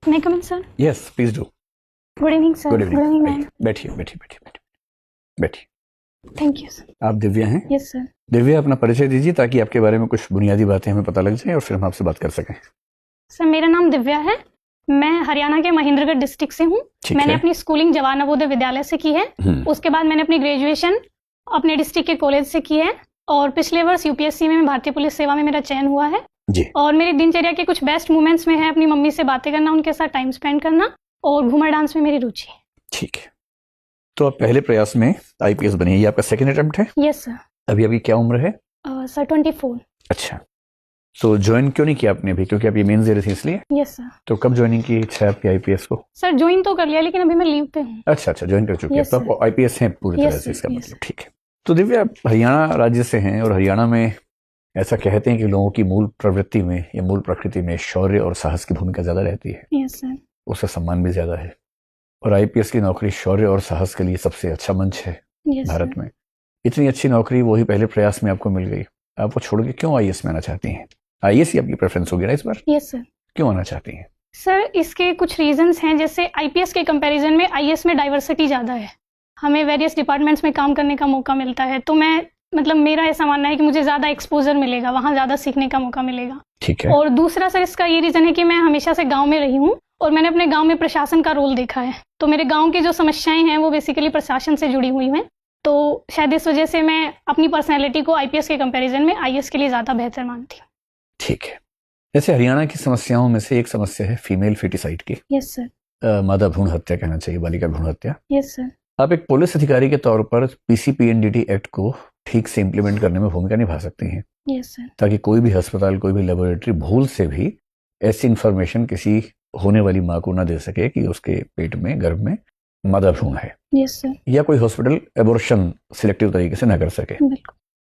May I come in, sir? Yes, please do. Good evening, sir. Good evening. ma'am. बैठिए। Thank you, sir. आप दिव्या हैं? Yes, sir. Divya, अपना परिचय दीजिए ताकि आपके बारे में कुछ बुनियादी बातें हमें पता लग जाए और फिर हम आपसे बात कर सकें। सर, मेरा नाम दिव्या है। मैं हरियाणा के महेंद्रगढ़ डिस्ट्रिक्ट से हूँ। मैंने अपनी स्कूलिंग जवाहर नवोदय विद्यालय से की है। उसके बाद मैंने अपनी ग्रेजुएशन अपने डिस्ट्रिक्ट के कॉलेज से की है और पिछले वर्ष यूपीएससी में भारतीय पुलिस सेवा में मेरा चयन हुआ है जी। और मेरी दिनचर्या के कुछ बेस्ट मोमेंट्स में है अपनी मम्मी से बातें करना, उनके साथ टाइम स्पेंड करना और घूमर डांस में मेरी रुचि है। ठीक है, तो आप पहले प्रयास में आईपीएस बनी है, ये आपका सेकंड अटेम्प्ट है? Yes sir. अभी आपकी क्या उम्र है? सर 24। अच्छा, तो ज्वाइन क्यों नहीं किया आपने अभी? क्योंकि आप ये मेंस दे रहे थे इसलिए? Yes sir. तो कब ज्वाइनिंग की इच्छा है आपकी आईपीएस को? सर ज्वाइन तो कर लिया लेकिन अभी मैं लीव पे हूँ। अच्छा, ज्वाइन कर चुके हैं, तो आप आईपीएस हैं पूरी तरह से, इसका मतलब ठीक है। तो दिव्या, आप हरियाणा राज्य से हैं और हरियाणा में ऐसा कहते हैं कि लोगों की मूल प्रवृत्ति में या मूल प्रकृति में शौर्य और साहस की भूमिका ज्यादा रहती है। Yes sir. उसका सम्मान भी ज्यादा है और आईपीएस की नौकरी शौर्य और साहस के लिए सबसे अच्छा मंच है भारत में। इतनी अच्छी नौकरी वो ही पहले प्रयास में आपको मिल गई, आप वो छोड़ के क्यों आईएएस में आना चाहती हैं? आईएएस ही आपकी प्रेफरेंस होगी ना इस बार? Yes sir. क्यों आना चाहती हैं? सर इसके कुछ रीजंस हैं, जैसे आईपीएस के कंपैरिजन में आईएएस में डाइवर्सिटी ज़्यादा है, हमें वेरियस डिपार्टमेंट्स में काम करने का मौका मिलता है, तो मैं मेरा ऐसा मानना है कि मुझे ज़्यादा एक्सपोजर मिलेगा, वहाँ ज़्यादा सीखने का मौका मिलेगा। ठीक है। और दूसरा सर इसका ये रीज़न है कि मैं हमेशा से गाँव में रही हूँ और मैंने अपने गाँव में प्रशासन का रोल देखा है, तो मेरे गाँव की जो समस्याएं हैं वो बेसिकली प्रशासन से जुड़ी हुई हैं, तो शायद इस वजह से मैं अपनी पर्सनैलिटी को आईपीएस के कंपैरिजन में आईएएस के लिए ज़्यादा बेहतर मानती हूँ। ठीक है। जैसे हरियाणा की समस्याओं में से एक समस्या है फीमेल फेटिसाइड की। Yes sir. मादा भ्रूण हत्या कहना चाहिए, बालिका भ्रूण हत्या। Yes sir. आप एक पुलिस अधिकारी के तौर पर पीसीपीएनडीटी एक्ट को ठीक से इम्प्लीमेंट करने में भूमिका निभा सकती हैं। Yes sir. ताकि कोई भी अस्पताल, कोई भी लेबोरेटरी भूल से भी ऐसी इंफॉर्मेशन किसी होने वाली माँ को ना दे सके कि उसके पेट में, गर्भ में मादा भ्रूण है। Yes sir. या कोई हॉस्पिटल एबॉर्शन सिलेक्टिव तरीके से ना कर सके।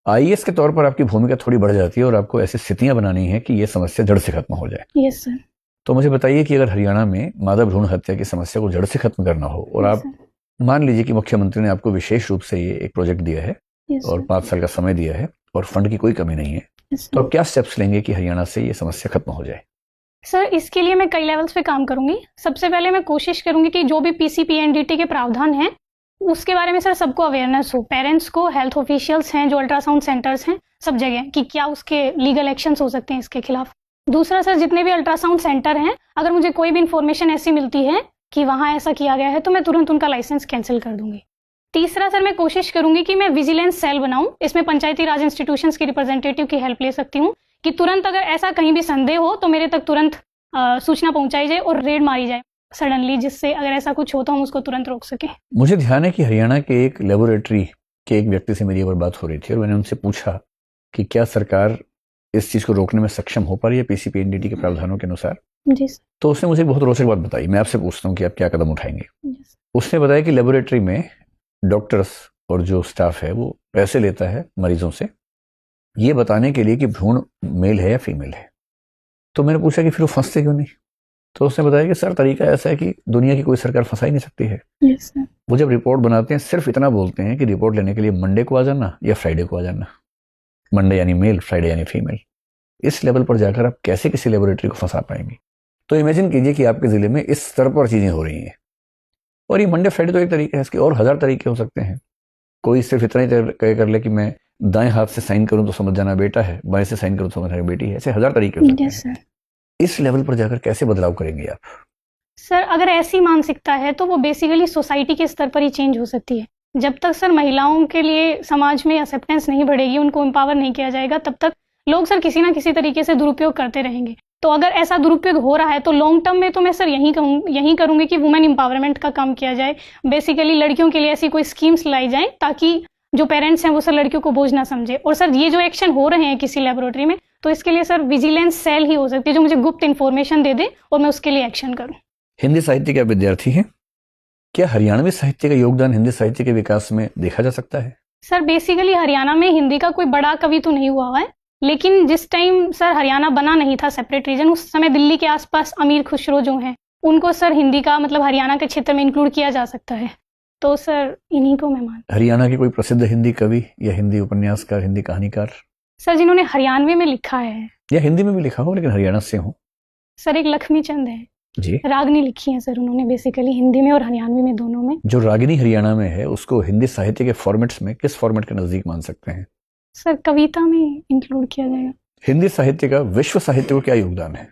आईएएस के तौर पर आपकी भूमिका थोड़ी बढ़ जाती है और आपको ऐसी स्थितियां बनानी है कि ये समस्या जड़ से खत्म हो जाए। Yes sir. तो मुझे बताइए कि अगर हरियाणा में मादा भ्रूण हत्या की समस्या को जड़ से खत्म करना हो और आप मान लीजिए कि मुख्यमंत्री ने आपको विशेष रूप से ये एक प्रोजेक्ट दिया है और 5 साल का समय दिया है और फंड की कोई कमी नहीं है, तो आप क्या स्टेप्स लेंगे कि हरियाणा से ये समस्या खत्म हो जाए? सर इसके लिए मैं कई लेवल्स पे काम करूंगी। सबसे पहले मैं कोशिश करूंगी कि जो भी पीसीपीएनडीटी के प्रावधान हैं उसके बारे में सर सबको अवेयरनेस हो, पेरेंट्स को, हेल्थ ऑफिशियल्स हैं, जो अल्ट्रासाउंड सेंटर्स हैं, सब जगह, कि क्या उसके लीगल एक्शंस हो सकते हैं इसके खिलाफ। दूसरा सर, जितने भी अल्ट्रासाउंड सेंटर हैं, अगर मुझे कोई भी इन्फॉर्मेशन ऐसी मिलती है कि वहाँ ऐसा किया गया है तो मैं तुरंत उनका लाइसेंस कैंसिल कर दूंगी। तीसरा सर, मैं कोशिश करूंगी कि मैं विजिलेंस सेल बनाऊं, इसमें पंचायती राज इंस्टीट्यूशंस की रिप्रेजेंटेटिव की हेल्प ले सकती हूँ कि तुरंत अगर ऐसा कहीं भी संदेह हो तो मेरे तक तुरंत सूचना पहुंचाई जाए और रेड मारी जाए सडनली, जिससे अगर ऐसा कुछ हो तो हम उसको तुरंत रोक सके। मुझे ध्यान है कि हरियाणा के एक लेबोरेटरी के एक व्यक्ति से मेरी एक बार बात हो रही थी और मैंने उनसे पूछा कि क्या सरकार इस चीज को रोकने में सक्षम हो पा रही है पीसीपीएनडीटी के प्रावधानों के अनुसार? जी सर। तो उसने मुझे बहुत रोचक बात बताई, मैं आपसे पूछता हूँ कि आप क्या कदम उठाएंगे। उसने बताया कि लेबोरेटरी में डॉक्टर्स और जो स्टाफ है वो पैसे लेता है मरीजों से ये बताने के लिए कि भ्रूण मेल है या फीमेल है। तो मैंने पूछा कि फिर वो फंसते क्यों नहीं? तो उसने बताया कि सर तरीका ऐसा है कि दुनिया की कोई सरकार फंसा ही नहीं सकती है। yes, वो जब रिपोर्ट बनाते हैं सिर्फ इतना बोलते हैं कि रिपोर्ट लेने के लिए मंडे को आ जाना या फ्राइडे को आ जाना। मंडे यानी मेल, फ्राइडे यानी फीमेल। इस लेवल पर जाकर आप कैसे किसी लेबोरेटरी को फंसा पाएंगे? तो इमेजिन कीजिए कि आपके जिले में इस स्तर पर चीजें हो रही हैं और ये मंडे फ्राइडे तो एक तरीका है, इसके और 1000 तरीके हो सकते हैं। कोई सिर्फ इतना ही तय कर ले कि मैं दाएं हाथ से साइन करूं तो समझ जाना बेटा है, बाएं से साइन करूं तो समझ जाना बेटी है। ऐसे 1000 तरीके हो सकते हैं। इस लेवल पर जाकर कैसे बदलाव करेंगे आप? सर अगर ऐसी मानसिकता है तो वो बेसिकली सोसाइटी के स्तर पर ही चेंज हो सकती है। जब तक सर महिलाओं के लिए समाज में एक्सेप्टेंस नहीं बढ़ेगी, उनको एम्पावर नहीं किया जाएगा, तब तक लोग सर किसी ना किसी तरीके से दुरुपयोग करते रहेंगे। तो अगर ऐसा दुरुपयोग हो रहा है तो लॉन्ग टर्म में तो मैं सर यही करूंगी कि वुमेन एम्पावरमेंट का काम किया जाए। बेसिकली लड़कियों के लिए ऐसी कोई स्कीम्स लाई जाए ताकि जो पेरेंट्स हैं वो सर लड़कियों को बोझ ना समझे। और सर ये जो एक्शन हो रहे हैं किसी लेबोरेटरी में, तो इसके लिए सर विजिलेंस सेल ही हो सकती है जो मुझे गुप्त इन्फॉर्मेशन दे दे और मैं उसके लिए एक्शन करूं। हिंदी साहित्य के विद्यार्थी हैं, क्या हरियाणवी साहित्य का योगदान हिंदी साहित्य के विकास में देखा जा सकता है? सर बेसिकली हरियाणा में हिंदी का कोई बड़ा कवि तो नहीं हुआ है, लेकिन जिस टाइम सर हरियाणा बना नहीं था सेपरेट रीजन, उस समय दिल्ली के आसपास अमीर खुसरो जो हैं उनको सर हिंदी का हरियाणा के क्षेत्र में इंक्लूड किया जा सकता है। तो सर इन्हीं को मैं मानता। हरियाणा के कोई प्रसिद्ध हिंदी कवि या हिंदी उपन्यासकार, हिंदी कहानीकार? सर जिन्होंने हरियाणवी में लिखा है या हिंदी में भी लिखा हो लेकिन हरियाणा से हो? सर एक लक्ष्मी चंद है, जी। रागनी लिखी है सर उन्होंने, बेसिकली हिंदी में और हरियाणवी में, दोनों में। जो रागिनी हरियाणा में है उसको हिंदी साहित्य के फॉर्मेट्स में किस फॉर्मेट के नजदीक मान सकते हैं? सर कविता में इंक्लूड किया जाएगा। हिंदी साहित्य का विश्व साहित्य को क्या योगदान है?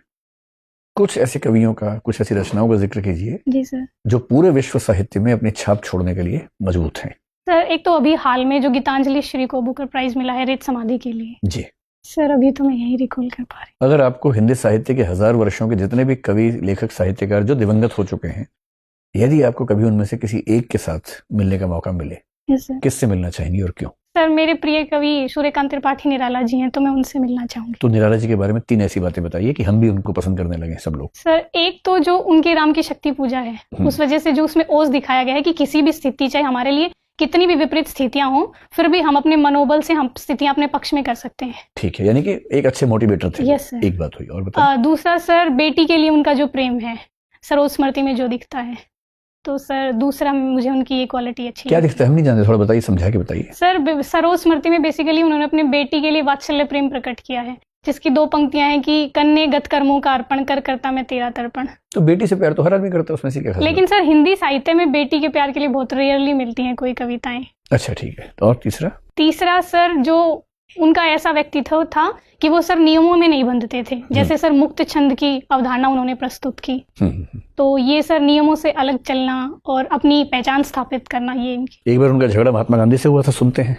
कुछ ऐसे कवियों का, कुछ ऐसी रचनाओं का जिक्र कीजिए जी सर। जो पूरे विश्व साहित्य में अपनी छाप छोड़ने के लिए मजबूत हैं। सर एक तो अभी हाल में जो गीतांजलि श्री को बुकर प्राइज मिला है रेत समाधि के लिए। जी। सर अभी तो मैं यही रिकॉल कर पा रही। अगर आपको हिंदी साहित्य के 1000 वर्षों के जितने भी कवि, लेखक, साहित्यकार जो दिवंगत हो चुके हैं, यदि आपको कभी उनमें से किसी एक के साथ मिलने का मौका मिले, यस सर। किससे मिलना चाहेंगी और क्यों? सर मेरे प्रिय कवि सूर्यकांत त्रिपाठी निराला जी हैं, तो मैं उनसे मिलना चाहूंगी। तो निराला जी के बारे में 3 ऐसी बातें बताइए कि हम भी उनको पसंद करने लगे सब लोग। सर एक तो जो उनके राम की शक्ति पूजा है, उस वजह से जो उसमें ओज दिखाया गया है कि किसी भी स्थिति, चाहे हमारे लिए कितनी भी विपरीत स्थितियां हों, फिर भी हम अपने मनोबल से हम स्थितियां अपने पक्ष में कर सकते हैं। ठीक है, यानी कि एक अच्छे मोटिवेटर थे। Yes sir. एक बात हुई, और बताइए। दूसरा सर बेटी के लिए उनका जो प्रेम है, सरोज स्मृति में जो दिखता है, तो सर दूसरा मुझे उनकी ये क्वालिटी अच्छी क्या लगती दिखता है? हम नहीं जानते, थोड़ा बताइए, समझा के बताइए। सर सरोज स्मृति में बेसिकली उन्होंने अपने बेटी के लिए वात्सल्य प्रेम प्रकट किया है, जिसकी 2 पंक्तियां हैं कि कन्ने गत कर्मों का अर्पण कर करता मैं तेरा तर्पण। तो बेटी से प्यार तो हर आदमी करता है, उसमें से क्या खास लेकिन सर हिंदी साहित्य में बेटी के प्यार के लिए बहुत रेयरली मिलती हैं कोई कविताएं। बात? अच्छा ठीक है, तो और तीसरा? तीसरा सर जो उनका ऐसा व्यक्तित्व था कि वो सर नियमों में नहीं बंधते थे, जैसे सर मुक्त छंद की अवधारणा उन्होंने प्रस्तुत की। तो ये सर नियमों से अलग चलना और अपनी पहचान स्थापित करना, ये इनकी। एक बार उनका झगड़ा महात्मा गांधी से हुआ था, सुनते हैं।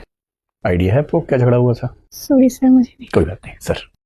आइडिया है आपको क्या झगड़ा हुआ था? सॉरी सर, मुझे नहीं। कोई बात नहीं सर।